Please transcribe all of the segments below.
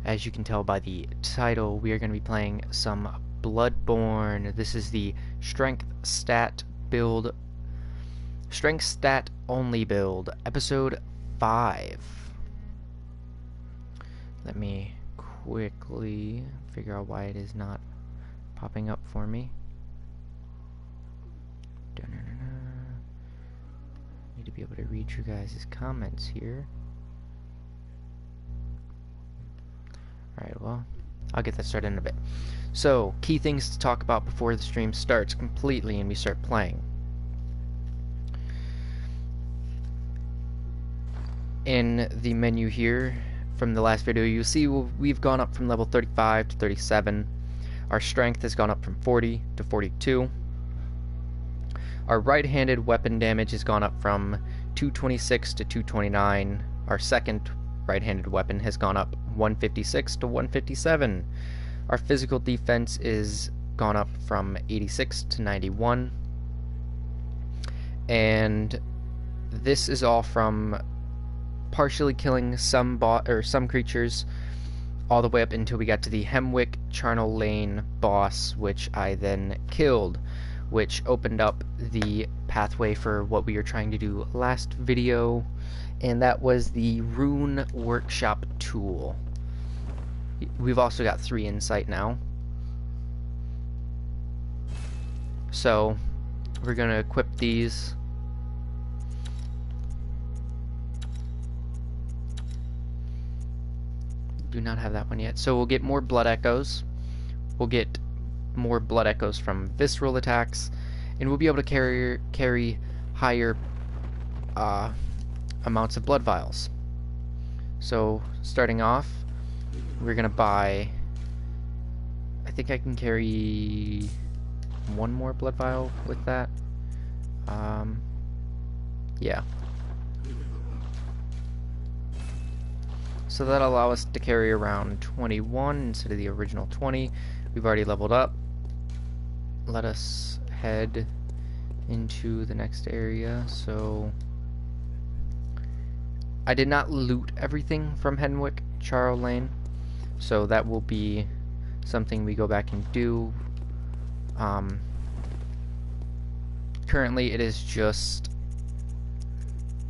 As you can tell by the title, we are going to be playing some Bloodborne. This is the strength stat only build, episode 5. Let me quickly figure out why it is not popping up for me. Need to be able to read you guys' comments here. Alright, well, I'll get that started in a bit. So, key things to talk about before the stream starts completely and we start playing. In the menu here from the last video, you'll see we've gone up from level 35 to 37. Our strength has gone up from 40 to 42. Our right-handed weapon damage has gone up from 226 to 229. Our second right-handed weapon has gone up 156 to 157. Our physical defense is gone up from 86 to 91. And this is all from partially killing some creatures all the way up until we got to the Hemwick Charnel Lane boss, which I then killed, which opened up the pathway for what we were trying to do last video, and that was the Rune Workshop tool. We've also got 3 insight now. So we're going to equip these. Do not have that one yet. So we'll get more blood echoes. We'll get more blood echoes from visceral attacks, and we'll be able to carry higher amounts of blood vials. So starting off, we're gonna buy, I think I can carry 1 more blood vial with that. Yeah. So that'll allow us to carry around 21 instead of the original 20. We've already leveled up. Let us head into the next area. So I did not loot everything from Hemwick Charnel Lane, so that will be something we go back and do. Currently it is just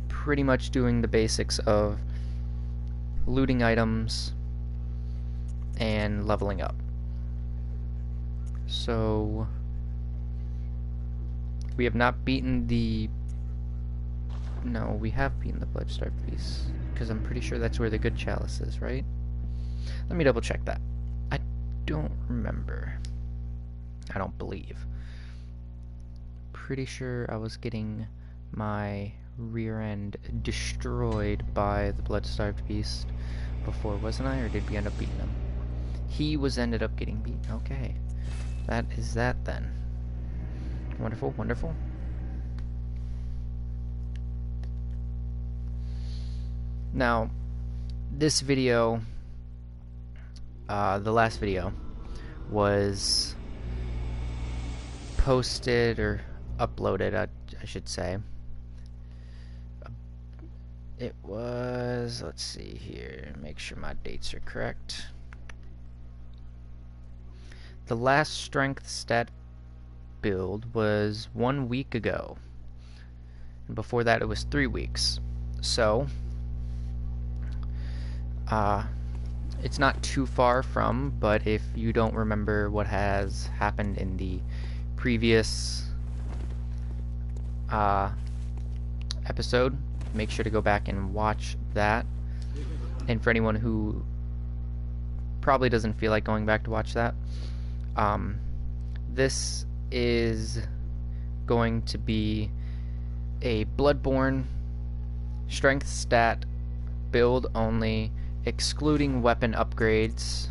pretty much doing the basics of looting items and leveling up. So we have not beaten the... No, we have beaten the Bloodstarved Beast, because I'm pretty sure that's where the good chalice is, right? Let me double check that. I don't remember. I don't believe. Pretty sure I was getting my rear end destroyed by the Bloodstarved Beast before, wasn't I? Or did we end up beating him? He ended up getting beaten. Okay. That is that then. Wonderful, wonderful. Now, this video, the last video, was posted, or uploaded, I should say. It was, let's see here, make sure my dates are correct. The last strength stat build was 1 week ago. And before that it was 3 weeks. So, it's not too far from, but if you don't remember what has happened in the previous episode, make sure to go back and watch that. And for anyone who probably doesn't feel like going back to watch that, this is going to be a Bloodborne strength stat build only, excluding weapon upgrades.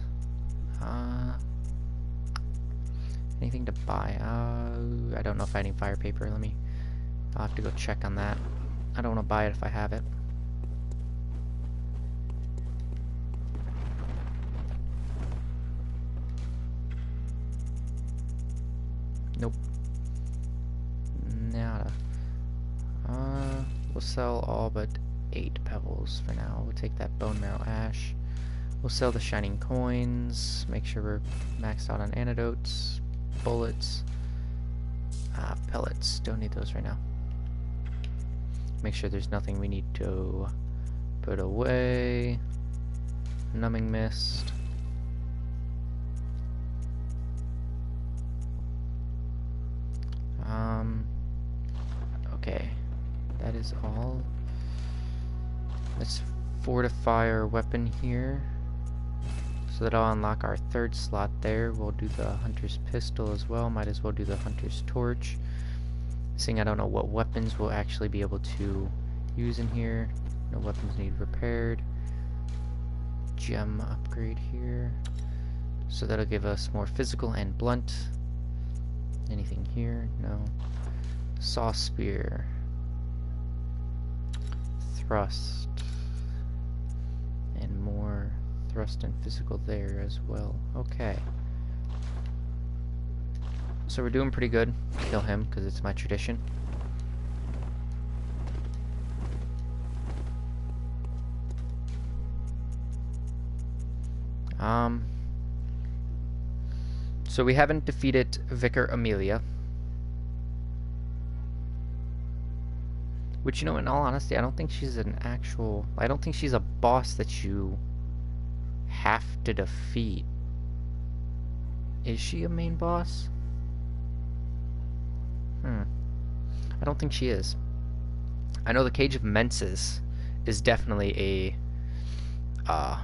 Anything to buy? I don't know if I need fire paper. I'll have to go check on that. I don't want to buy it if I have it. Nope. Nada. We'll sell all but 8 pebbles for now. We'll take that bone marrow ash. We'll sell the shining coins, make sure we're maxed out on antidotes, bullets, pellets, don't need those right now. Make sure there's nothing we need to put away. Numbing mist. Okay, that is all. Let's fortify our weapon here, so that I'll unlock our third slot there. We'll do the hunter's pistol as well. Might as well do the hunter's torch. Seeing I don't know what weapons we'll actually be able to use in here. No weapons need repaired. Gem upgrade here. So that'll give us more physical and blunt. Anything here? No. Saw spear. Thrust. And more thrust and physical there as well. Okay. So we're doing pretty good. Kill him because it's my tradition. So we haven't defeated Vicar Amelia. Which, you know, in all honesty, I don't think she's an actual... I don't think she's a boss that you have to defeat. Is she a main boss? I don't think she is. I know the Cage of Menses is definitely a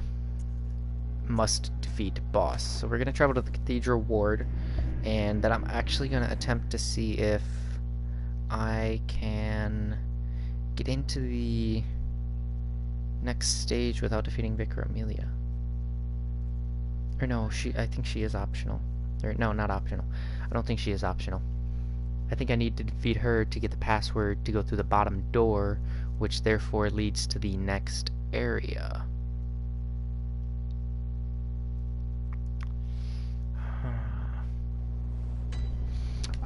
must defeat boss. So we're gonna travel to the Cathedral Ward, and then I'm actually gonna attempt to see if I can get into the next stage without defeating Vicar Amelia. Or no, I think she is optional. Or no, not optional. I don't think she is optional. I think I need to defeat her to get the password to go through the bottom door, which therefore leads to the next area.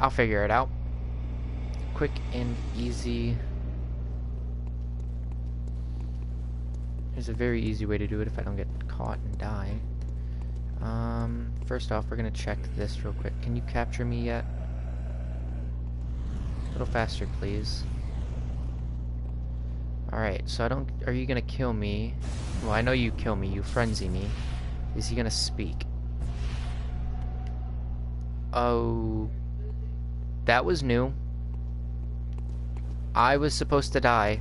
I'll figure it out. Quick and easy. There's a very easy way to do it if I don't get caught and die. First off, we're gonna check this real quick. Can you capture me yet? A little faster, please. Alright, so are you gonna kill me? Well, I know you kill me, you frenzy me. Is he gonna speak? Oh, that was new. I was supposed to die.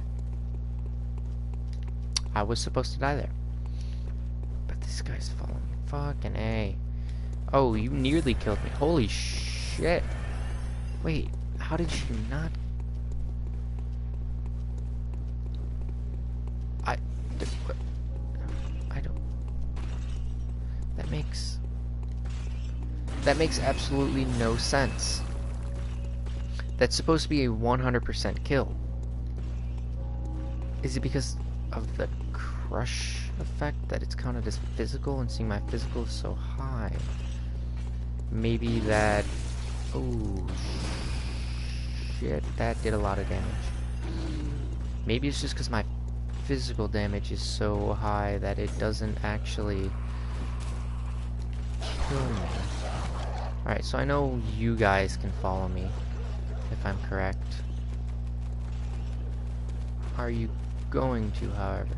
I was supposed to die there. But this guy's following me. Fucking A. Oh, you nearly killed me. Holy shit. Wait, how did you not... I don't... That makes absolutely no sense. That's supposed to be a 100% kill. Is it because of the crush effect that it's counted as physical, and seeing my physical is so high? Maybe that... Oh, shit, that did a lot of damage. Maybe it's just because my physical damage is so high that it doesn't actually kill me. Alright, so I know you guys can follow me, if I'm correct. Are you going to, however?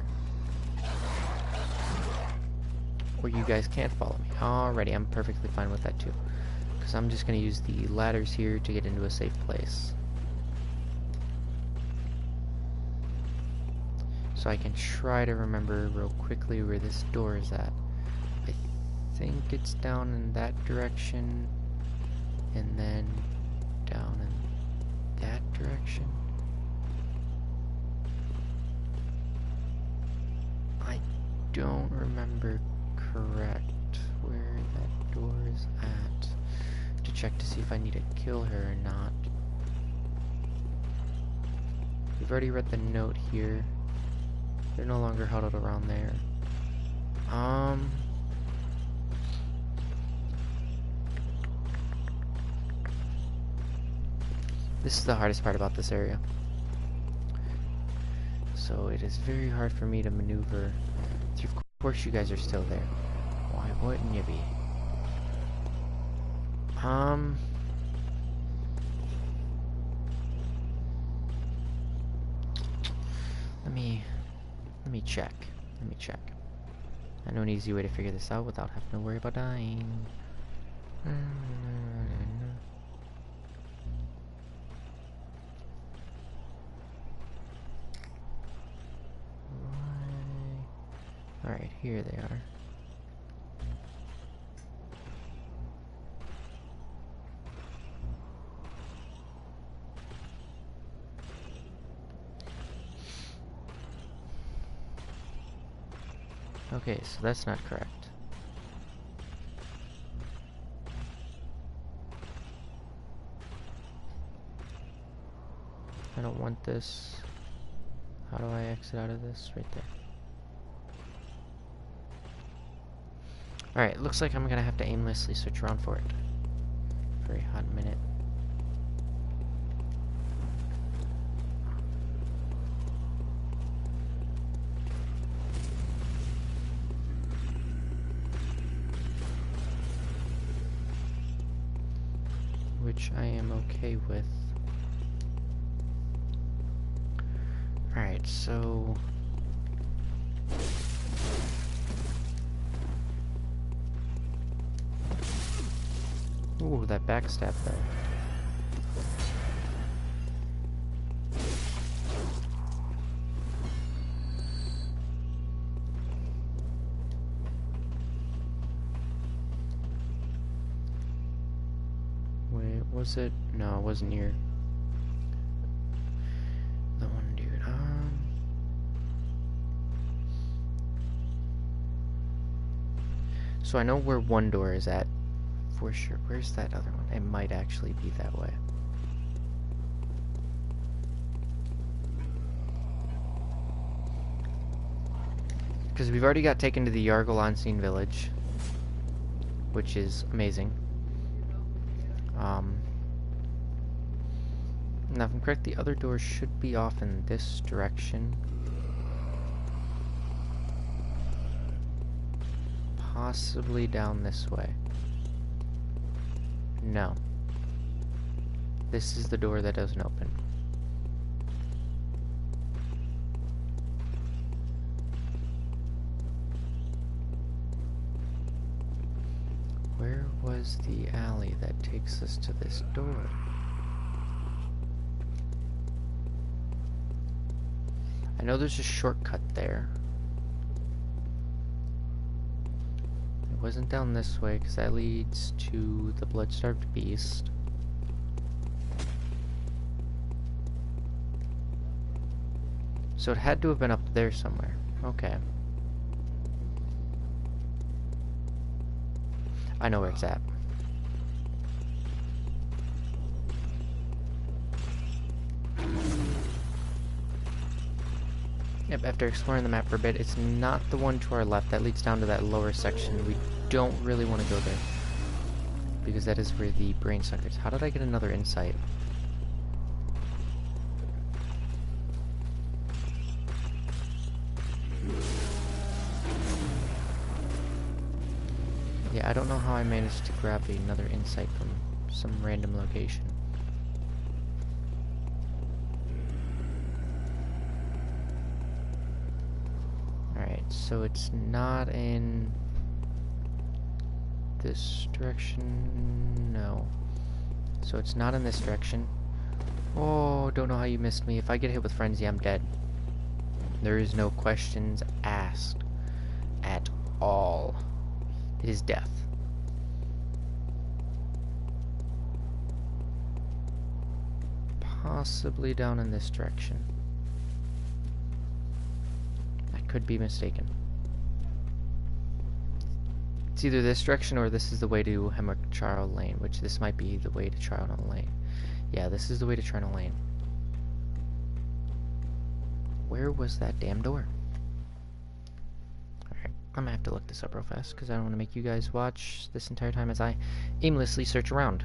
Or you guys can't follow me. Alrighty, I'm perfectly fine with that too. Because I'm just going to use the ladders here to get into a safe place. So I can try to remember real quickly where this door is at. I think it's down in that direction, and then down in that direction. I don't remember correct where that door is at to check to see if I need to kill her or not. We've already read the note here. They're no longer huddled around there. This is the hardest part about this area. So it is very hard for me to maneuver through Of course you guys are still there. Why wouldn't you be? Let me check. Let me check. I know an easy way to figure this out without having to worry about dying. Alright, here they are. Okay, so that's not correct. I don't want this. How do I exit out of this? Right there. Alright, looks like I'm gonna have to aimlessly search around for it. For a hot minute. Which I am okay with. Alright, so... Ooh, that backstab there. Wait, was it? No, it wasn't here. The one dude, So I know where one door is at. For sure. Where's that other one? It might actually be that way. Because we've already got taken to the Yargle Unseen Village, which is amazing. Now if I'm correct, the other door should be off in this direction. Possibly down this way. No. This is the door that doesn't open. Where was the alley that takes us to this door? I know there's a shortcut there. It wasn't down this way, because that leads to the blood-starved beast. So it had to have been up there somewhere. Okay. I know where it's at. Yep, after exploring the map for a bit, it's not the one to our left. That leads down to that lower section. We don't really want to go there, because that is where the brain suckers. How did I get another insight? Yeah, I don't know how I managed to grab another insight from some random location. Alright, so it's not in this direction. No. So it's not in this direction. Oh, don't know how you missed me. If I get hit with frenzy, I'm dead. There is no questions asked at all. It is death. Possibly down in this direction. I could be mistaken. It's either this direction or this is the way to Hemacharo Lane, which this might be the way to Charnel Lane. Yeah, this is the way to Charnel Lane. Where was that damn door? Alright, I'm gonna have to look this up real fast, because I don't want to make you guys watch this entire time as I aimlessly search around.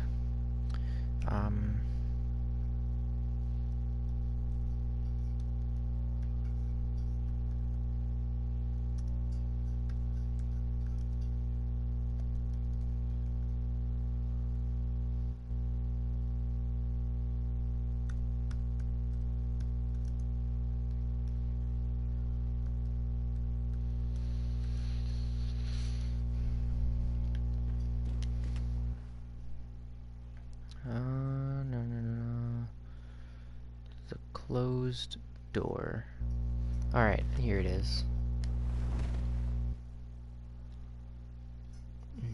Closed door. Alright, here it is.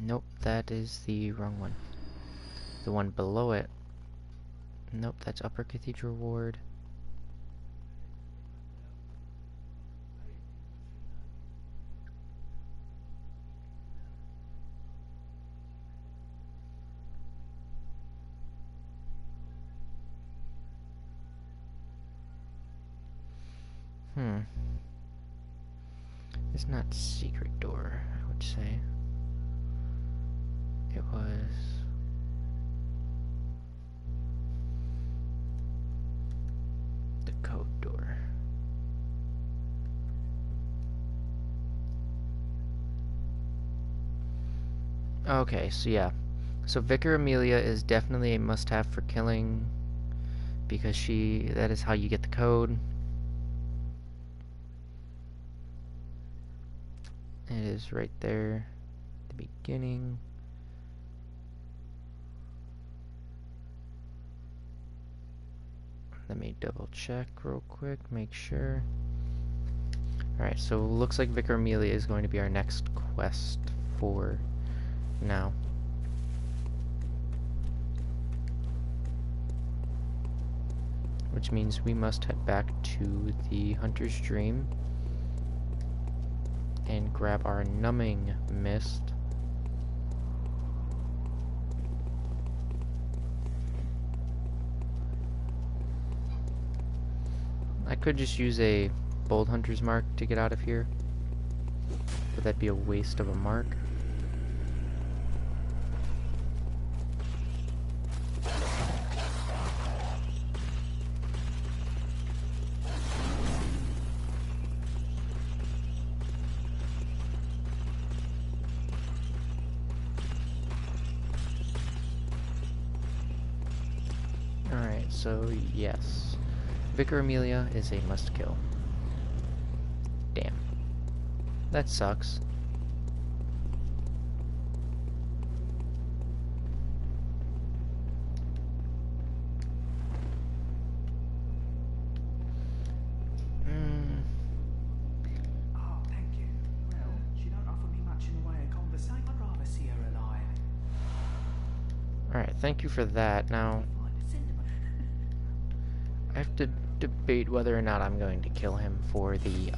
Nope, that is the wrong one. The one below it. Nope, that's Upper Cathedral Ward. It's not secret door, I would say. It was... the code door. Okay, so yeah. So Vicar Amelia is definitely a must-have for killing, because that is how you get the code. It is right there at the beginning. Let me double check real quick, make sure. Alright, so looks like Vicar Amelia is going to be our next quest for now. Which means we must head back to the Hunter's Dream and grab our numbing mist. I could just use a Bold Hunter's Mark to get out of here, but that'd be a waste of a mark. Alright, so yes. Vicar Amelia is a must-kill. Damn. That sucks. Oh, thank you. Well, she don't offer me much in the way of conversation. I'd rather see her alive. Alright, thank you for that. Now, I have to debate whether or not I'm going to kill him for the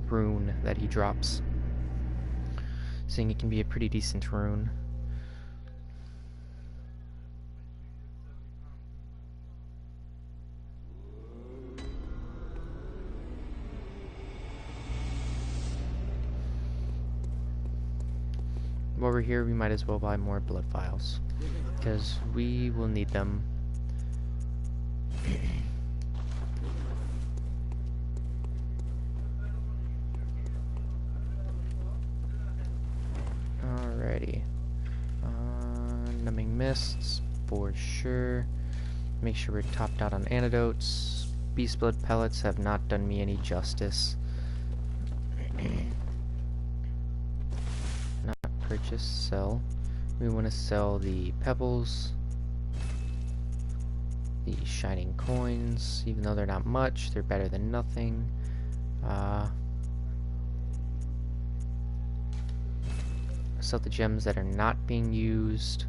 rune that he drops, seeing it can be a pretty decent rune. While we're here, we might as well buy more blood vials, because we will need them. Alrighty. Numbing mists, for sure. Make sure we're topped out on antidotes. Beast blood pellets have not done me any justice. Not purchase, sell. We want to sell the pebbles, the shining coins, even though they're not much, they're better than nothing. Sell the gems that are not being used.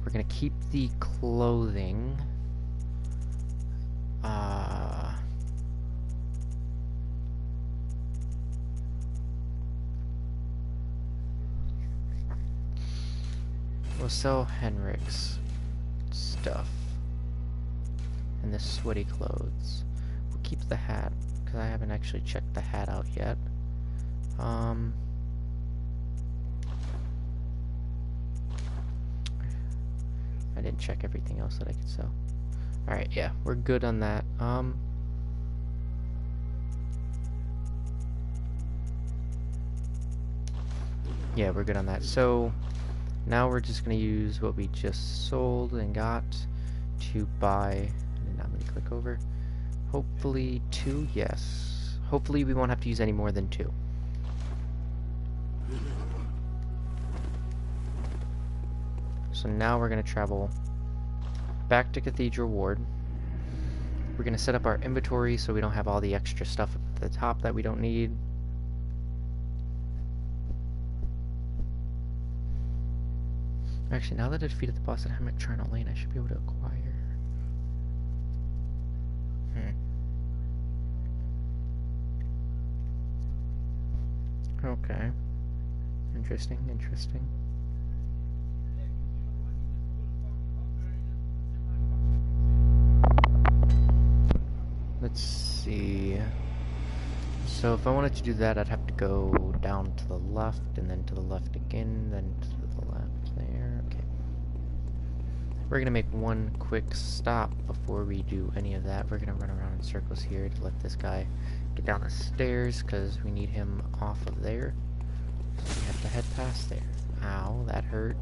We're gonna keep the clothing. We'll sell Henrik's stuff and the sweaty clothes. We'll keep the hat, because I haven't actually checked the hat out yet. I didn't check everything else that I could sell. Alright, yeah, we're good on that. Yeah, we're good on that. So, now we're just going to use what we just sold and got to buy, and I'm going to click over. Hopefully 2, yes. Hopefully we won't have to use any more than 2. So now we're going to travel back to Cathedral Ward, We're going to set up our inventory so we don't have all the extra stuff at the top that we don't need. Actually, now that I defeated the boss at Hammock Charnel Lane, I should be able to acquire. Okay. Interesting, interesting. Let's see. So if I wanted to do that, I'd have to go down to the left, and then to the left again, then to the left there. Okay. We're gonna make one quick stop before we do any of that. We're gonna run around in circles here to let this guy get down the stairs, because we need him off of there. So we have to head past there. Ow, that hurt.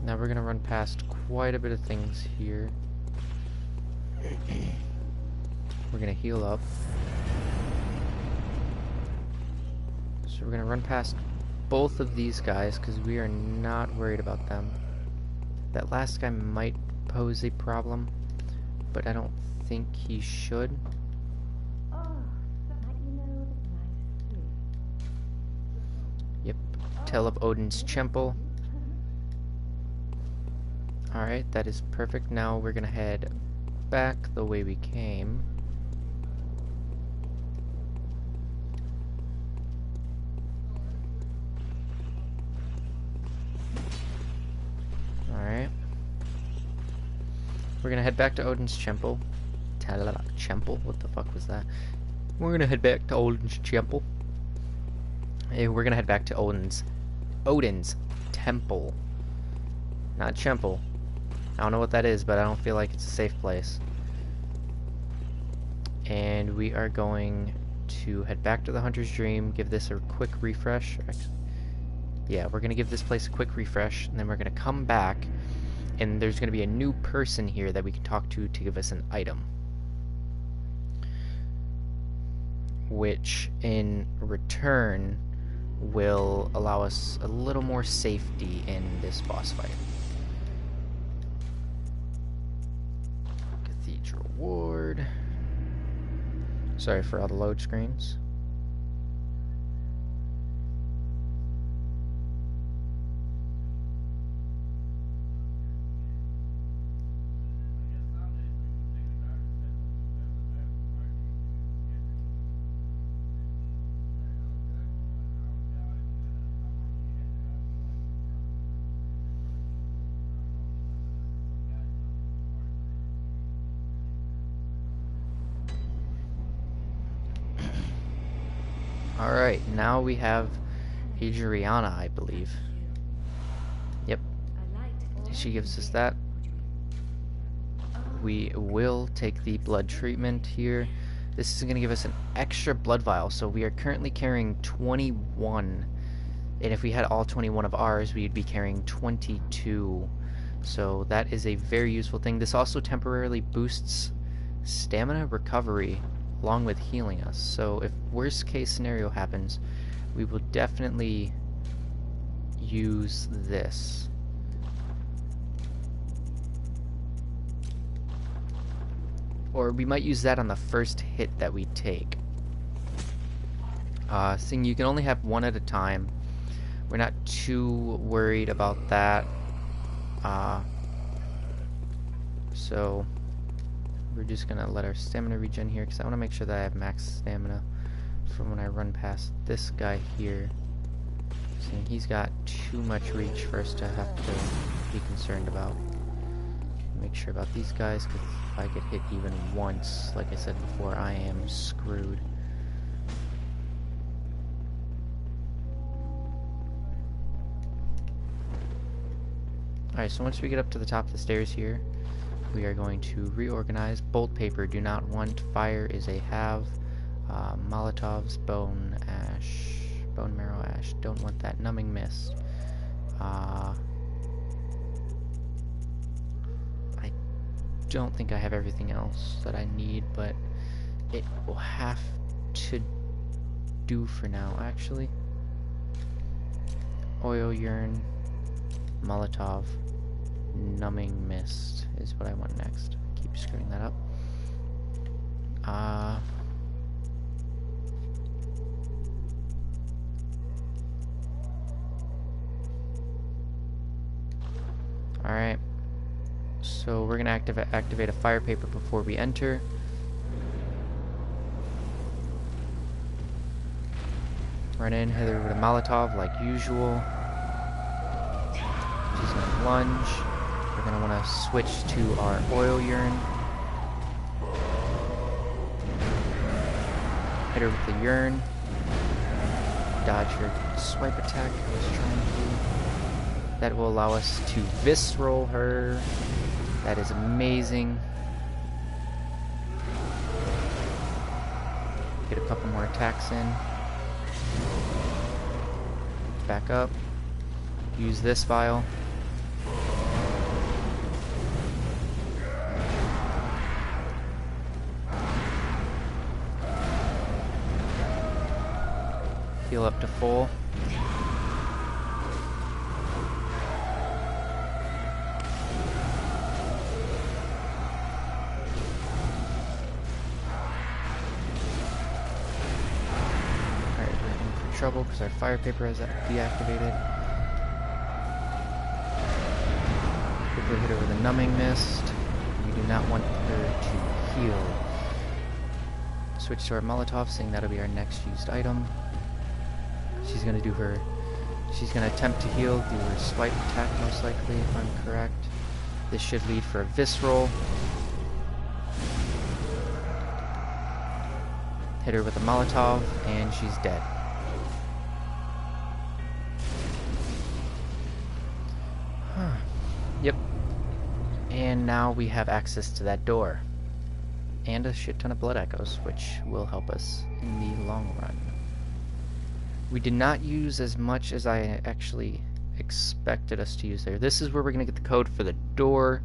Now we're gonna run past quite a bit of things here. We're gonna heal up. So we're gonna run past both of these guys because we are not worried about them. That last guy might pose a problem, but I don't think he should. Yep, Tell of Odin's Temple. Alright, that is perfect. Now we're gonna head back the way we came. Alright. We're gonna head back to Odin's Temple. Temple? What the fuck was that? We're gonna head back to Odin's Temple. Hey, we're gonna head back to Odin's Temple. Not Temple. I don't know what that is, but I don't feel like it's a safe place. And we are going to head back to the Hunter's Dream, give this a quick refresh. Yeah, we're going to give this place a quick refresh, and then we're going to come back, and there's going to be a new person here that we can talk to give us an item. Which, in return, will allow us a little more safety in this boss fight. Cathedral Ward. Sorry for all the load screens. Alright, now we have Adriana, I believe. Yep. She gives us that. We will take the blood treatment here. This is going to give us an extra blood vial, so we are currently carrying 21. And if we had all 21 of ours, we'd be carrying 22. So that is a very useful thing. This also temporarily boosts stamina recovery along with healing us. So if worst case scenario happens, we will definitely use this. Or we might use that on the first hit that we take. Seeing you can only have one at a time, we're not too worried about that. So we're just gonna let our stamina regen here because I want to make sure that I have max stamina from when I run past this guy here. Seeing he's got too much reach for us to have to be concerned about. Make sure about these guys, because if I get hit even once, like I said before, I am screwed. Alright, so once we get up to the top of the stairs here, we are going to reorganize. Bolt paper, do not want. Fire is a have. Molotovs, bone marrow ash, don't want that. Numbing mist. I don't think I have everything else that I need, but it will have to do for now, actually. Oil urine, Molotov, numbing mist is what I want next. Keep screwing that up. Alright. So we're gonna activate a fire paper before we enter. Run in, hit her with a Molotov like usual. She's gonna lunge. We're gonna wanna switch to our oil urine. Hit her with the urine. Dodge her swipe attack I was trying to do. That will allow us to visceral her. That is amazing. Get a couple more attacks in. Back up. Use this vial. Heal up to full. Trouble because our fire paper has deactivated. Quickly hit her with a numbing mist. We do not want her to heal. Switch to our Molotov, saying that'll be our next used item. She's gonna do her. She's gonna attempt to heal, do her swipe attack most likely, if I'm correct. This should lead for a visceral. Hit her with a Molotov, and she's dead. Yep. And now we have access to that door. And a shit ton of blood echoes, which will help us in the long run. We did not use as much as I actually expected us to use there. This is where we're going to get the code for the door.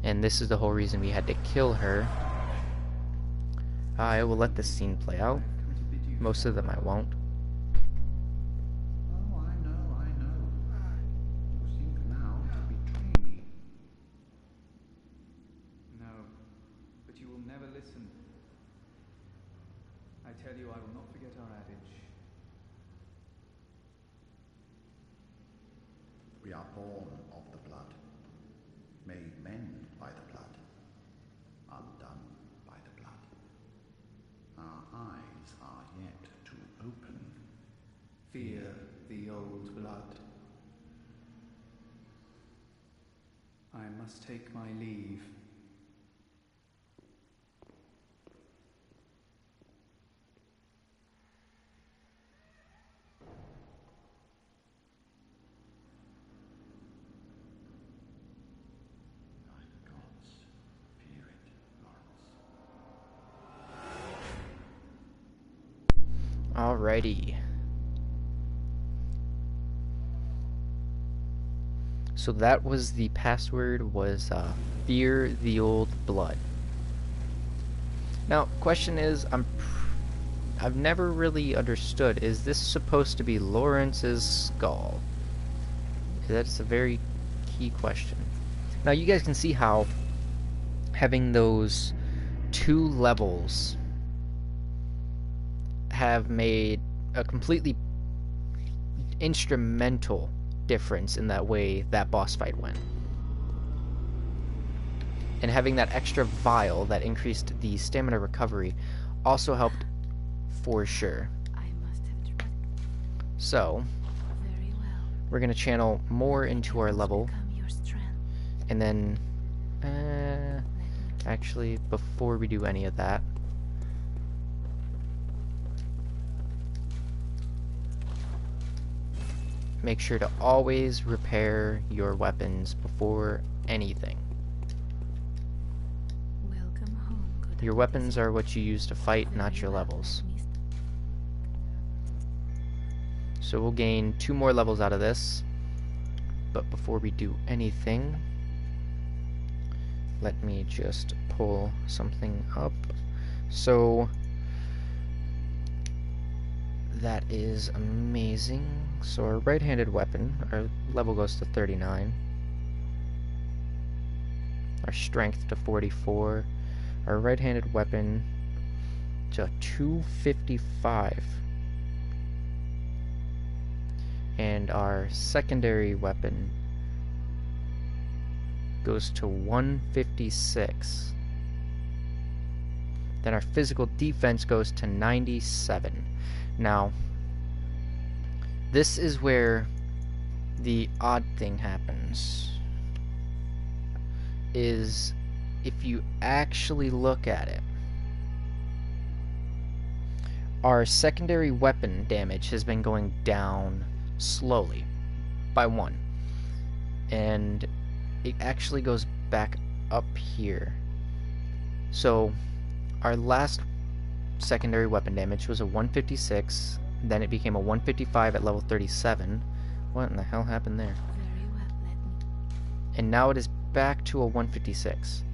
And this is the whole reason we had to kill her. I will let this scene play out. Most of them I won't. I tell you, I will not forget our adage. We are born of the blood, made men by the blood, undone by the blood. Our eyes are yet to open. Fear the old blood. I must take my leave. Alrighty. So that was the password, was Fear the Old Blood. Now, question is, I've never really understood, is this supposed to be Lawrence's skull? That's a very key question. Now, you guys can see how having those two levels have made a completely instrumental difference in that way that boss fight went. And having that extra vial that increased the stamina recovery also helped for sure. So, we're going to channel more into our level. And then, actually, before we do any of that, make sure to always repair your weapons before anything. Your weapons are what you use to fight, not your levels. So we'll gain 2 more levels out of this. But before we do anything, let me just pull something up. So That is amazing. So our right-handed weapon, our level goes to 39. Our strength to 44. Our right-handed weapon to 255. And our secondary weapon goes to 156. Then our physical defense goes to 97. Now, this is where the odd thing happens. Is if you actually look at it, our secondary weapon damage has been going down slowly by 1. And it actually goes back up here. So our last secondary weapon damage was a 156, then it became a 155 at level 37. What in the hell happened there? Very well, let me. And now it is back to a 156.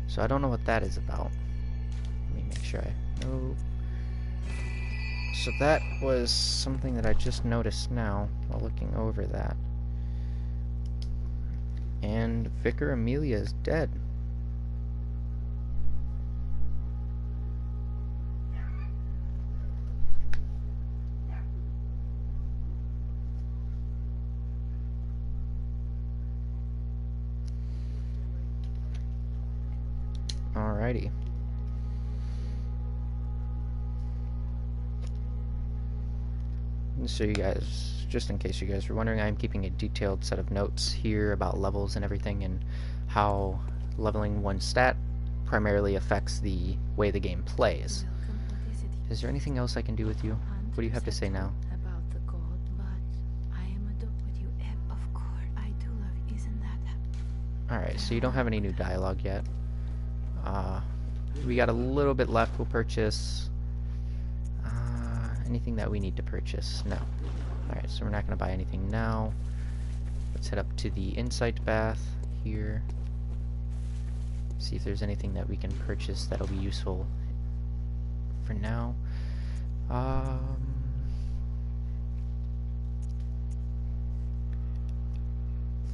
So I don't know what that is about. Let me make sure I know. So that was something that I just noticed now while looking over that. And Vicar Amelia is dead. Alrighty. So you guys, just in case you guys were wondering, I'm keeping a detailed set of notes here about levels and everything and how leveling one stat primarily affects the way the game plays. Welcome, what is it? Is there anything else I can do with you? What do you have to say now? About the god, but I am a dog with you, of course. I do love, isn't that? Alright, so you don't have any new dialogue yet. We got a little bit left. We'll purchase anything that we need to purchase. No. Alright, so we're not going to buy anything now. Let's head up to the insight bath here. See if there's anything that we can purchase that'll be useful for now.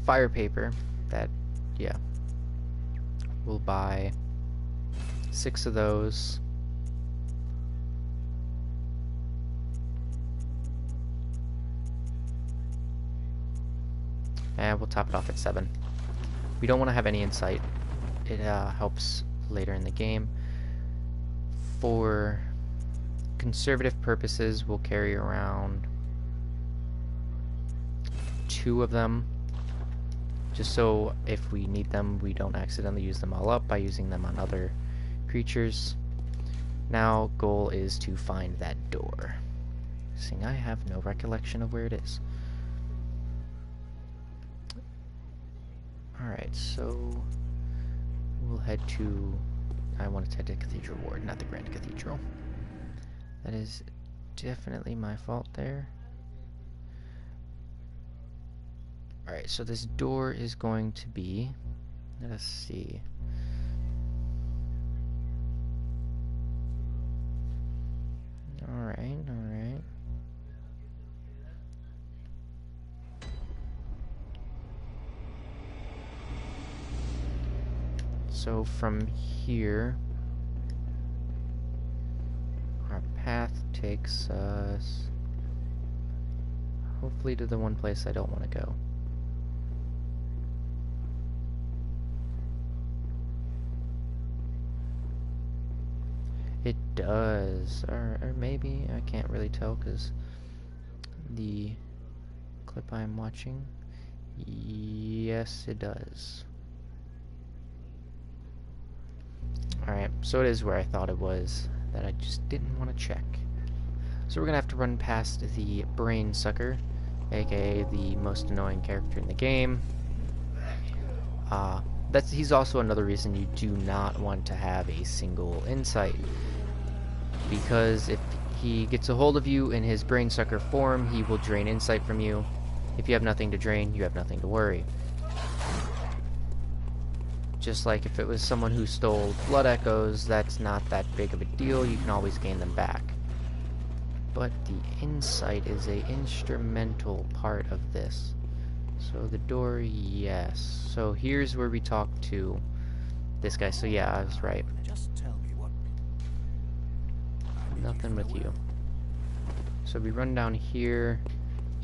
Fire paper. That, yeah. We'll buy 6 of those. And we'll top it off at 7. We don't want to have any insight. It helps later in the game. For conservative purposes, we'll carry around 2 of them. Just so if we need them, we don't accidentally use them all up by using them on other creatures. Now, goal is to find that door. Seeing I have no recollection of where it is. Alright, so we'll head to... I wanted to head to Cathedral Ward, not the Grand Cathedral. That is definitely my fault there. Alright, so this door is going to be... Let us see. Alright, alright. So from here, our path takes us hopefully to the one place I don't want to go. It does, or maybe, I can't really tell because the clip I'm watching, yes it does. Alright, so it is where I thought it was, that I just didn't want to check. So we're going to have to run past the Brain Sucker, aka the most annoying character in the game. He's also another reason you do not want to have a single insight. Because if he gets a hold of you in his Brain Sucker form, he will drain insight from you. If you have nothing to drain, you have nothing to worry. Just like if it was someone who stole blood echoes, that's not that big of a deal. You can always gain them back. But the insight is a instrumental part of this. So the door, yes. So here's where we talk to this guy. So yeah, I was right. Just tell me what. Nothing with you. So we run down here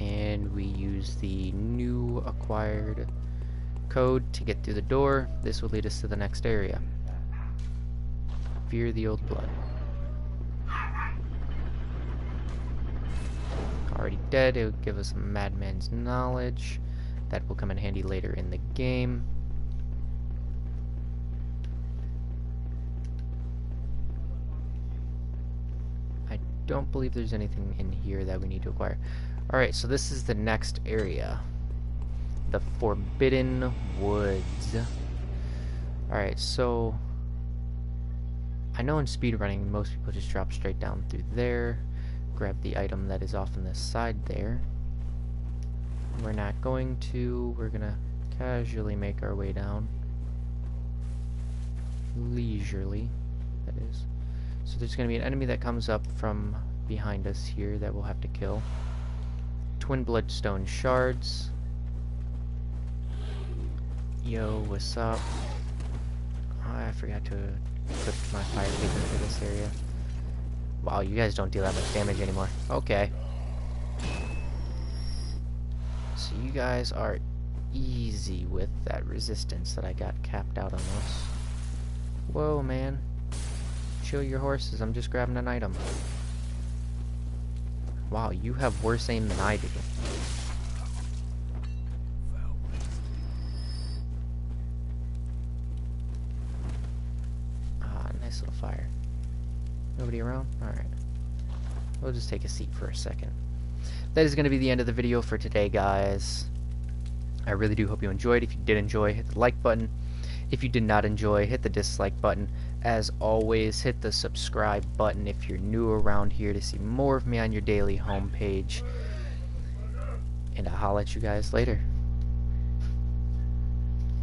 and we use the new acquired code to get through the door. This will lead us to the next area. Fear the old blood. Already dead. It would give us a madman's knowledge. That will come in handy later in the game. I don't believe there's anything in here that we need to acquire. Alright, so this is the next area. The Forbidden Woods. Alright, so I know in speedrunning most people just drop straight down through there, grab the item that is off on this side there. We're not going to. We're gonna casually make our way down. Leisurely, that is. So there's gonna be an enemy that comes up from behind us here that we'll have to kill. Twin bloodstone shards. Yo, what's up? Oh, I forgot to equip my fire taker for this area. Wow, you guys don't deal that much damage anymore. Okay. So you guys are easy with that resistance that I got capped out on us. Whoa, man. Chill your horses, I'm just grabbing an item. Wow, you have worse aim than I do. Ah, nice little fire. Nobody around? Alright. We'll just take a seat for a second. That is going to be the end of the video for today, guys. I really do hope you enjoyed. If you did enjoy, hit the like button. If you did not enjoy, hit the dislike button. As always, hit the subscribe button if you're new around here to see more of me on your daily homepage. And I'll holler at you guys later.